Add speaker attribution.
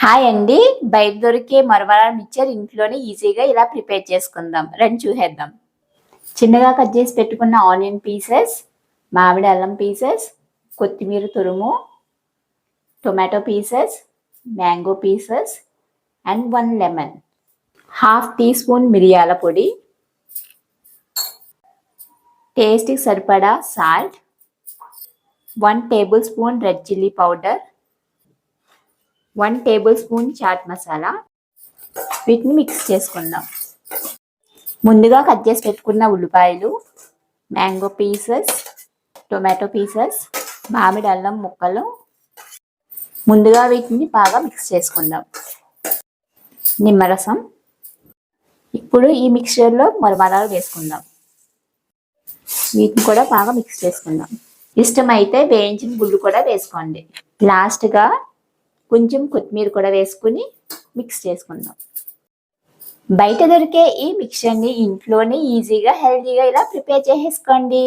Speaker 1: Hi అండి. బయట దొరికే మరమరాల మిక్చర్ ఇంట్లోనే ఈజీగా ఇలా ప్రిపేర్ చేసుకుందాం. రండి చూసేద్దాం. చిన్నగా కట్ చేసి పెట్టుకున్న ఆనియన్ పీసెస్, మామిడి అల్లం పీసెస్, కొత్తిమీర తురుము, tomato pieces, mango pieces and 1 lemon, half teaspoon మిరియాల పొడి, టేస్ట్కి సరిపడా salt, 1 tablespoon red chilli powder, 1 tablespoon chaat masala. వీటిని మిక్స్ చేసుకుందాం. ముందుగా కట్ చేసి పెట్టుకున్న ఉల్లిపాయలు, మ్యాంగో పీసెస్, టొమాటో పీసెస్, మామిడి అల్లం ముక్కలు, ముందుగా వీటిని బాగా మిక్స్ చేసుకుందాం. నిమ్మరసం. ఇప్పుడు ఈ మిక్స్చర్లో మరమరాలు వేసుకుందాం. వీటిని కూడా బాగా మిక్స్ చేసుకుందాం. ఇష్టమైతే వేయించిన గుళ్ళు కూడా వేసుకోండి. లాస్ట్గా కొంచెం కొత్తిమీర కూడా వేసుకుని మిక్స్ చేసుకుందాం. బయట దొరికే ఈ మిక్చర్ని ఇంట్లోనే ఈజీగా హెల్తీగా ఇలా ప్రిపేర్ చేసేసుకోండి.